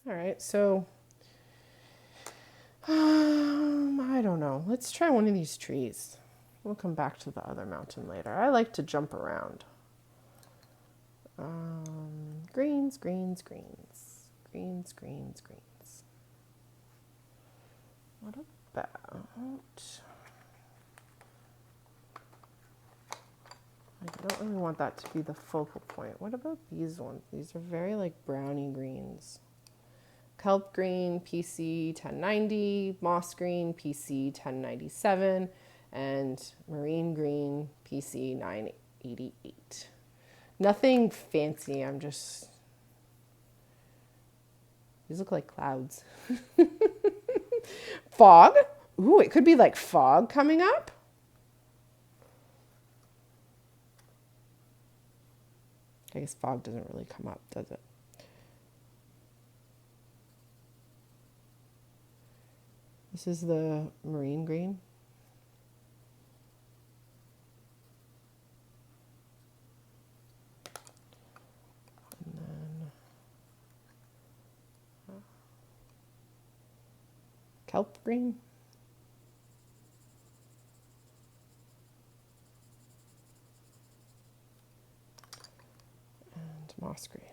All right, so I don't know. Let's try one of these trees. We'll come back to the other mountain later. I like to jump around. Greens, greens, greens. Greens, greens, greens. What about... I don't really want that to be the focal point. What about these ones? These are very like browny greens. Kelp green, PC 1090, moss green, PC 1097, and marine green, PC 988. Nothing fancy, I'm just... These look like clouds. Fog? Ooh, it could be like fog coming up. I guess fog doesn't really come up, does it? This is the marine green. And then kelp green. And moss green.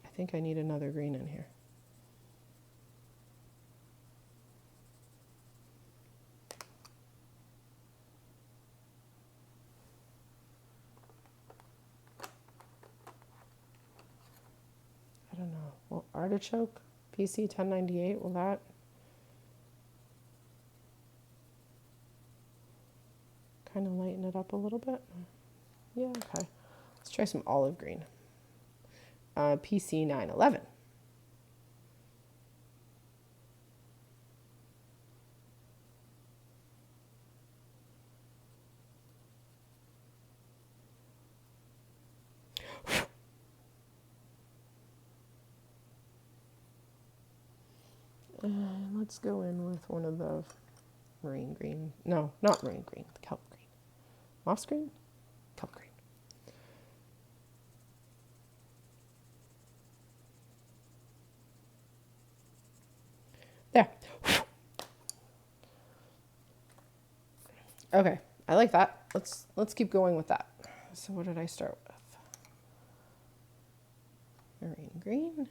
I think I need another green in here. I don't know. Well, artichoke, PC 1098, will that? Kind of lighten it up a little bit. Yeah, okay. Let's try some olive green. PC 911. And let's go in with one of the marine green. No, not marine green, the kelp green. Moss green? Kelp green. There. Okay, I like that. Let's keep going with that. So what did I start with? Marine green.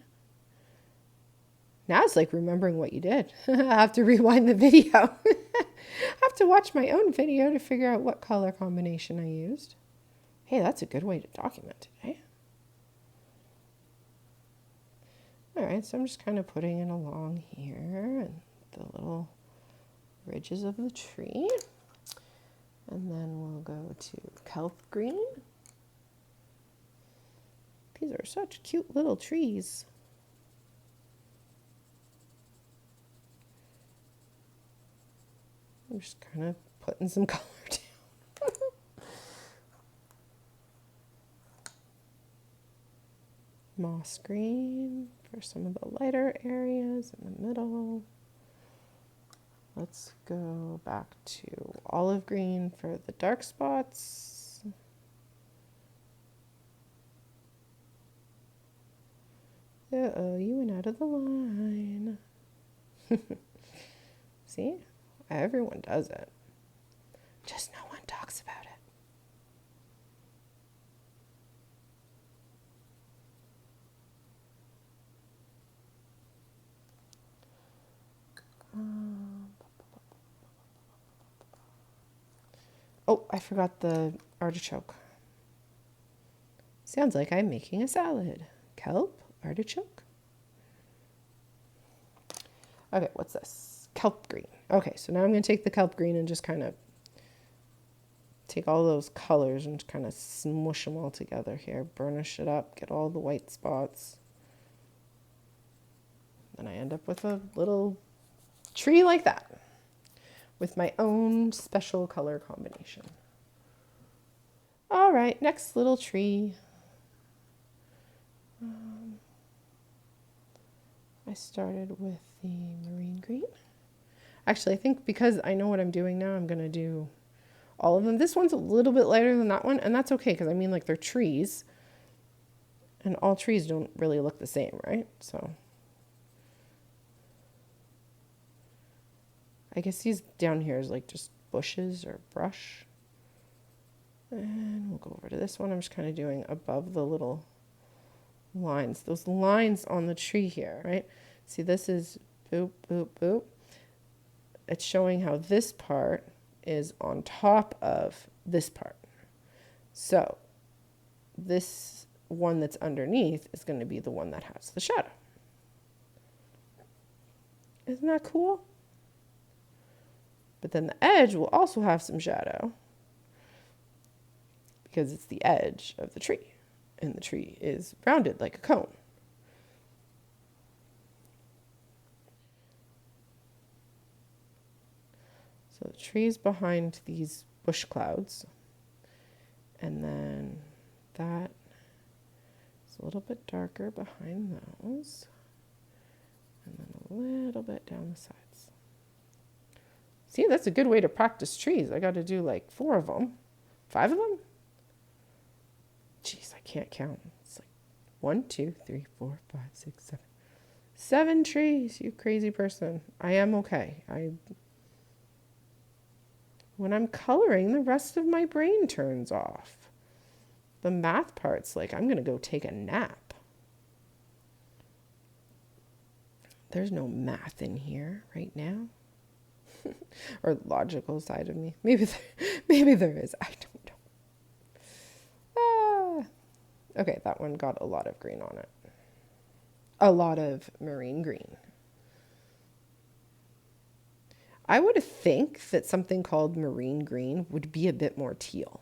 Now it's like remembering what you did. I have to rewind the video. I have to watch my own video to figure out what color combination I used. Hey, that's a good way to document today. All right, so I'm just kind of putting it along here and the little ridges of the tree. And then we'll go to kelp green. These are such cute little trees. I'm just kind of putting some color down. Moss green for some of the lighter areas in the middle. Let's go back to olive green for the dark spots. Uh-oh, you went out of the line. See? Everyone does it. Just no one talks about it. Oh, I forgot the artichoke. Sounds like I'm making a salad. Kelp, artichoke. Okay, what's this? Kelp green. Okay, so now I'm going to take the kelp green and just kind of take all those colors and kind of smush them all together here. Burnish it up, get all the white spots. Then I end up with a little tree like that with my own special color combination. All right, next little tree. I started with the marine green. Actually, I think because I know what I'm doing now, I'm going to do all of them. This one's a little bit lighter than that one, and that's okay because I mean, like, they're trees, and all trees don't really look the same, right? So I guess these down here is like just bushes or brush. And we'll go over to this one. I'm just kind of doing above the little lines. Those lines on the tree here, right? See, this is boop, boop, boop. It's showing how this part is on top of this part. So this one that's underneath is going to be the one that has the shadow. Isn't that cool? But then the edge will also have some shadow because it's the edge of the tree, and the tree is rounded like a cone. So the tree is behind these bush clouds, and then that is a little bit darker behind those, and then a little bit down the sides. See, that's a good way to practice trees. I got to do like 4 of them, 5 of them. Jeez, I can't count. It's like 1, 2, 3, 4, 5, 6, 7. 7 trees, you crazy person. I am okay. When I'm coloring, the rest of my brain turns off. The math part's like, I'm going to go take a nap. There's no math in here right now. Or logical side of me. Maybe there is. I don't know. Okay, that one got a lot of green on it. A lot of marine green. I would think that something called marine green would be a bit more teal.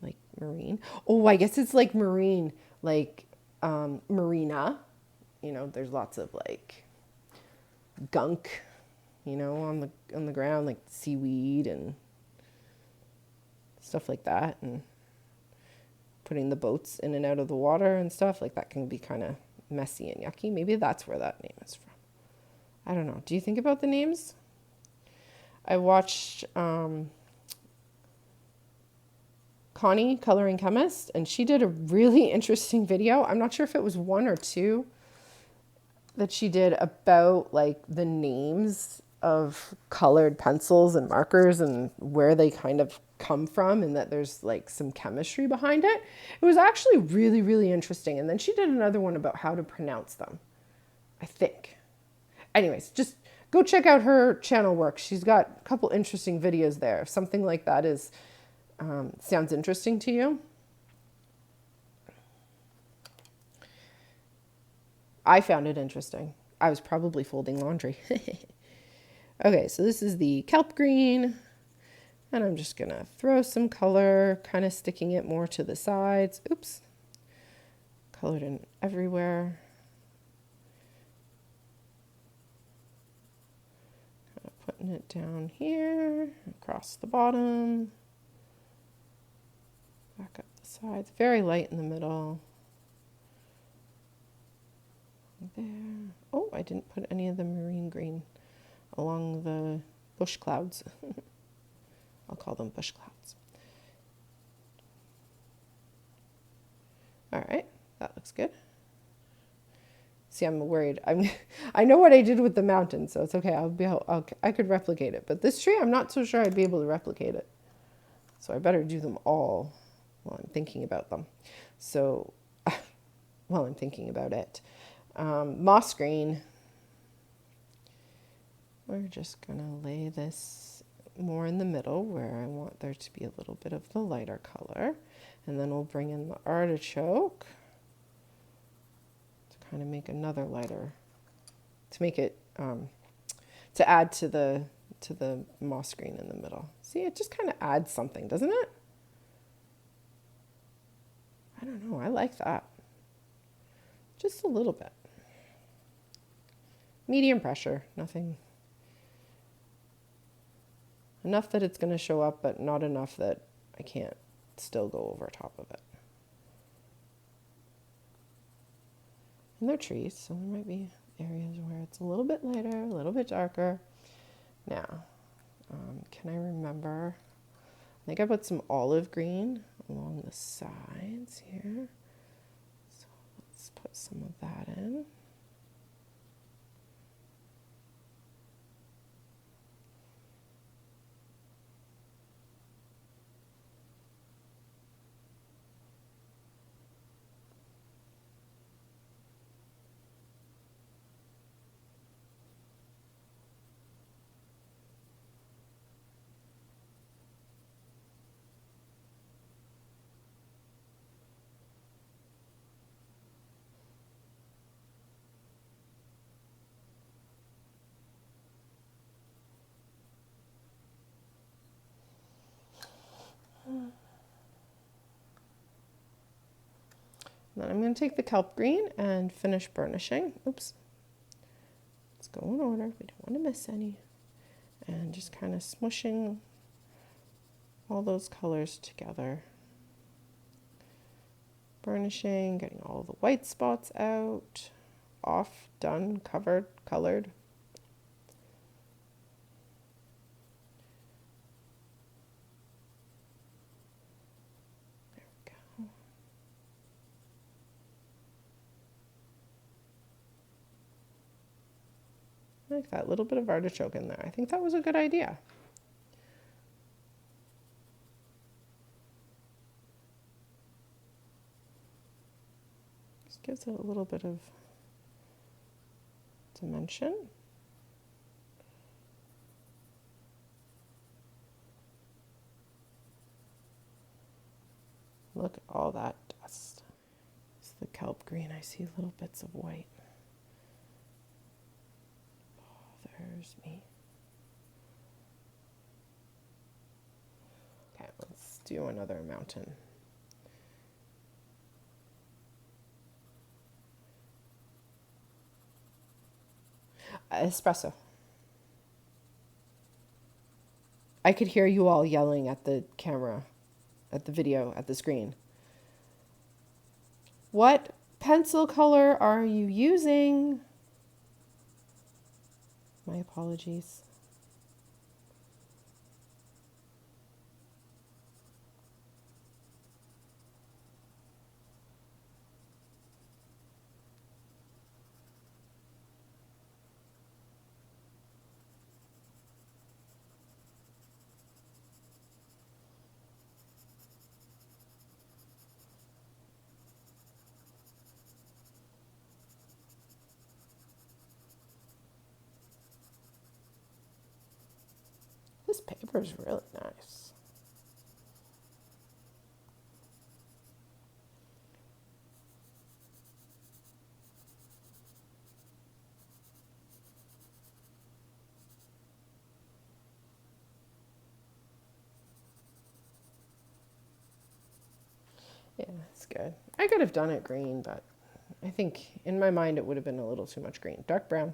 Like marine. Oh, I guess it's like marine, like marina. You know, there's lots of like gunk, you know, on the ground, like seaweed and stuff like that, and putting the boats in and out of the water and stuff like that can be kind of messy and yucky. Maybe that's where that name is from. I don't know. Do you think about the names? I watched Connie, Coloring Chemist, and she did a really interesting video. I'm not sure if it was 1 or 2 that she did about like the names of colored pencils and markers and where they kind of come from, and that there's like some chemistry behind it. It was actually really, really interesting. And then she did another one about how to pronounce them, I think. Anyways, just go check out her channel work. She's got a couple interesting videos there. If something like that is sounds interesting to you. I found it interesting. I was probably folding laundry. Okay, so this is the kelp green, and I'm just gonna throw some color, kind of sticking it more to the sides. Oops, colored in everywhere. Kind of putting it down here, across the bottom, back up the sides, very light in the middle. There. Oh, I didn't put any of the marine green along the bush clouds. I'll call them bush clouds. All right, that looks good. See, I'm worried. I know what I did with the mountain, so it's okay. I could replicate it, but this tree, I'm not so sure I'd be able to replicate it. So I better do them all while I'm thinking about them. So, while I'm thinking about it. Moss green. We're just going to lay this more in the middle where I want there to be a little bit of the lighter color. And then we'll bring in the artichoke to kind of make another lighter, to make it, to add to the moss green in the middle. See, it just kind of adds something, doesn't it? I don't know. I like that. Just a little bit. Medium pressure, nothing. Enough that it's going to show up, but not enough that I can't still go over top of it. And they're trees, so there might be areas where it's a little bit lighter, a little bit darker. Now, can I remember? I think I put some olive green along the sides here. So let's put some of that in. Then I'm going to take the kelp green and finish burnishing. Oops. Let's go in order. We don't want to miss any. And just kind of smushing all those colors together. Burnishing, getting all the white spots out. Off, done, covered, colored. I like that little bit of artichoke in there. I think that was a good idea. Just gives it a little bit of dimension. Look at all that dust. It's the kelp green. I see little bits of white. There's me. Okay, let's do another mountain. Espresso. I could hear you all yelling at the camera, at the video, at the screen. What pencil color are you using? My apologies. This paper is really nice. Yeah, it's good. I could have done it green, but I think in my mind it would have been a little too much green. Dark brown.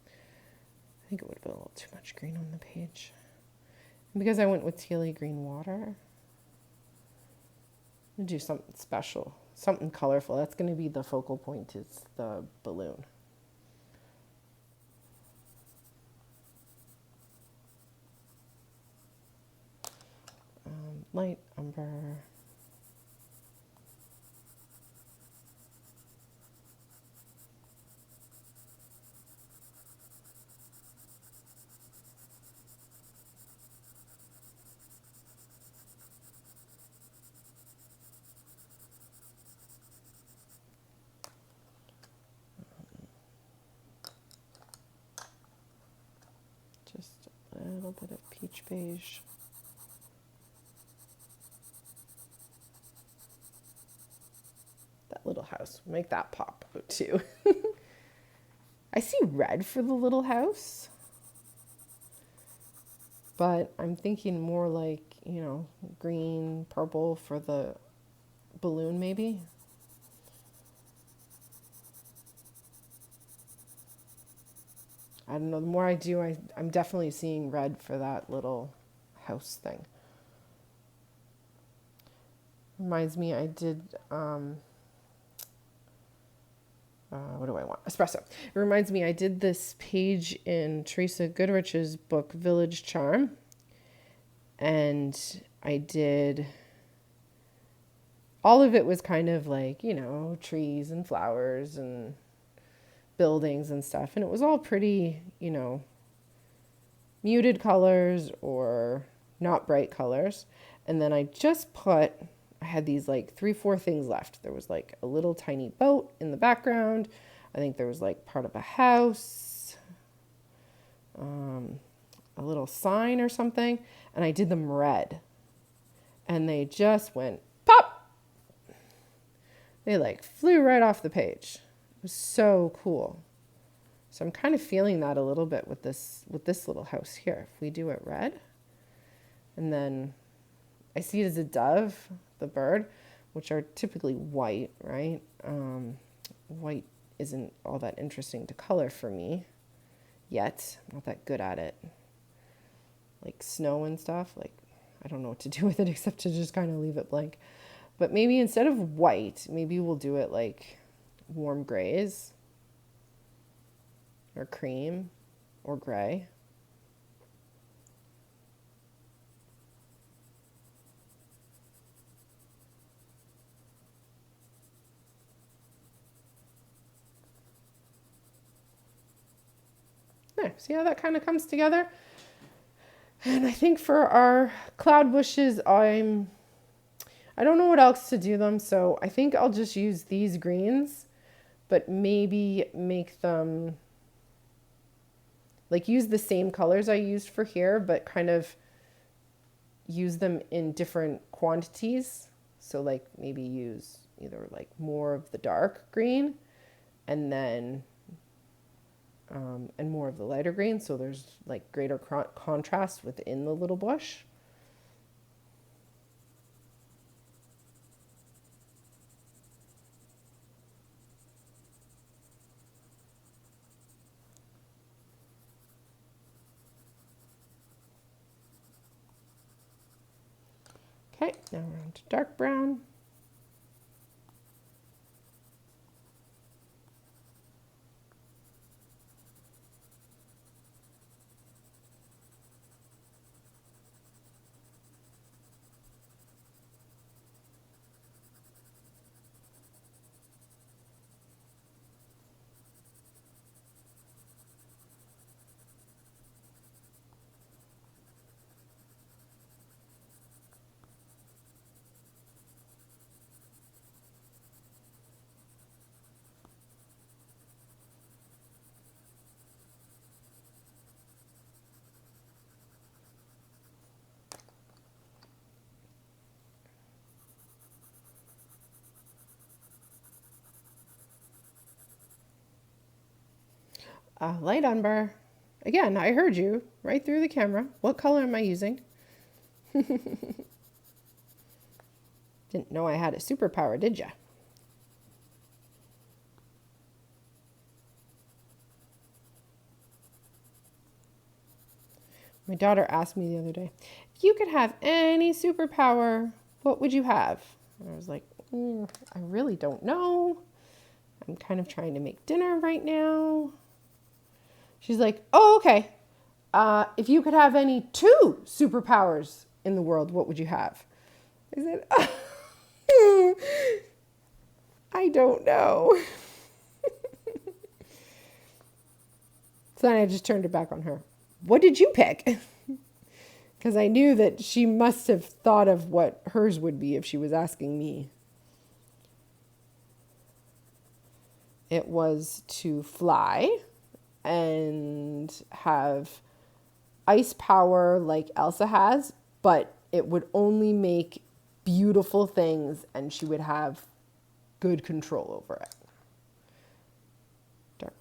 I think it would have been a little too much green on the page. And because I went with tealy green water, I'm going to do something special, something colorful. That's going to be the focal point, is the balloon. Light umber. Just a little bit of peach beige. That little house, make that pop out too. I see red for the little house, but I'm thinking more like, you know, green, purple for the balloon maybe. I don't know, the more I do, I'm definitely seeing red for that little house thing. Reminds me, I did, what do I want? Espresso. It reminds me, I did this page in Teresa Goodrich's book, Village Charm. And I did, all of it was kind of like, you know, trees and flowers and buildings and stuff. And it was all pretty, you know, muted colors or not bright colors. And then I just put, I had these like 3-4 things left. There was like a little tiny boat in the background. I think there was like part of a house, a little sign or something. And I did them red. And they just went pop. They like flew right off the page. It was so cool. So I'm kind of feeling that a little bit with this little house here. If we do it red, and then I see it as a dove, the bird, which are typically white, right? White isn't all that interesting to color for me yet. I'm not that good at it. Like snow and stuff, like I don't know what to do with it except to just kind of leave it blank. But maybe instead of white, maybe we'll do it like warm grays or cream or gray. There, see how that kind of comes together? And I think for our cloud bushes, I don't know what else to do them, so I think I'll just use these greens, but maybe make them, like use the same colors I used for here, but kind of use them in different quantities. So like maybe use either like more of the dark green and then and more of the lighter green, so there's like greater contrast within the little bush. Okay, now we're on to dark brown. Light umber. Again, I heard you right through the camera. What color am I using? Didn't know I had a superpower, did ya? My daughter asked me the other day, if you could have any superpower, what would you have? And I was like, I really don't know. I'm kind of trying to make dinner right now. She's like, oh, okay. If you could have any 2 superpowers in the world, what would you have? I said, I don't know. So then I just turned it back on her. What did you pick? Because I knew that she must have thought of what hers would be if she was asking me. It was to fly and have ice power like Elsa has, but it would only make beautiful things and she would have good control over it. Dark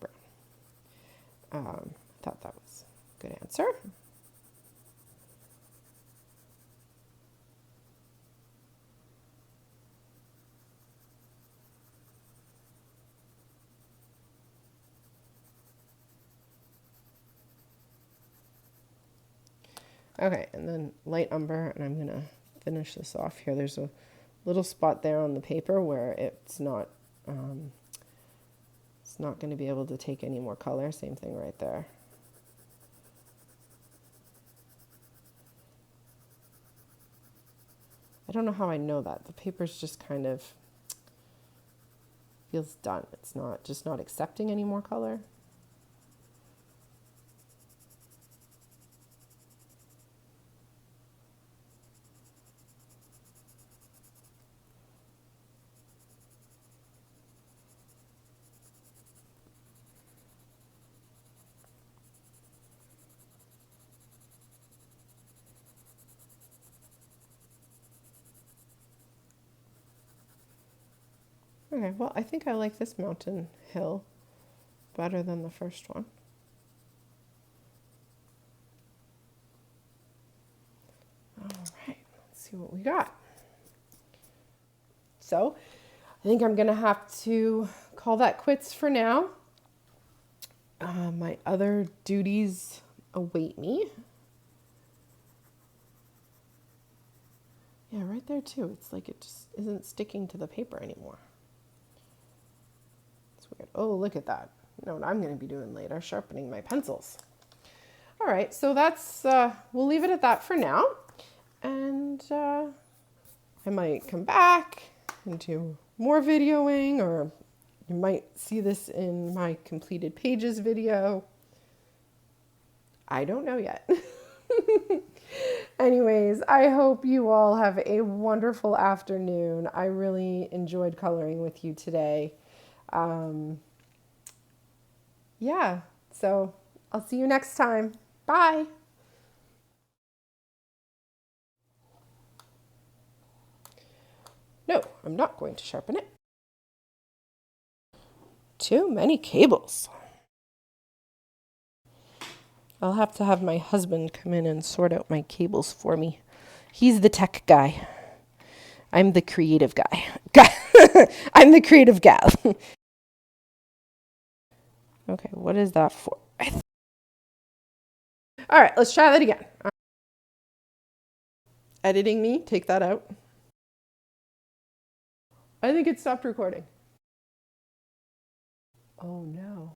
brown. Thought that was a good answer. Okay, and then light umber, and I'm going to finish this off here. There's a little spot there on the paper where it's not going to be able to take any more color. Same thing right there. I don't know how I know that. The paper's just kind of feels done. It's not accepting any more color. Okay, well, I think I like this mountain hill better than the first one. All right, let's see what we got. So I think I'm gonna have to call that quits for now. My other duties await me. Yeah, right there too. It's like it just isn't sticking to the paper anymore. It's weird. Oh, look at that. You know what I'm going to be doing later? Sharpening my pencils. All right, so that's, we'll leave it at that for now. And I might come back and do more videoing, or you might see this in my completed pages video. I don't know yet. Anyways, I hope you all have a wonderful afternoon. I really enjoyed coloring with you today. Yeah, so I'll see you next time. Bye. No, I'm not going to sharpen it. Too many cables. I'll have to have my husband come in and sort out my cables for me. He's the tech guy. I'm the creative guy. I'm the creative gal. Okay, what is that for? All right, let's try that again. Editing me, take that out. I think it stopped recording. Oh no.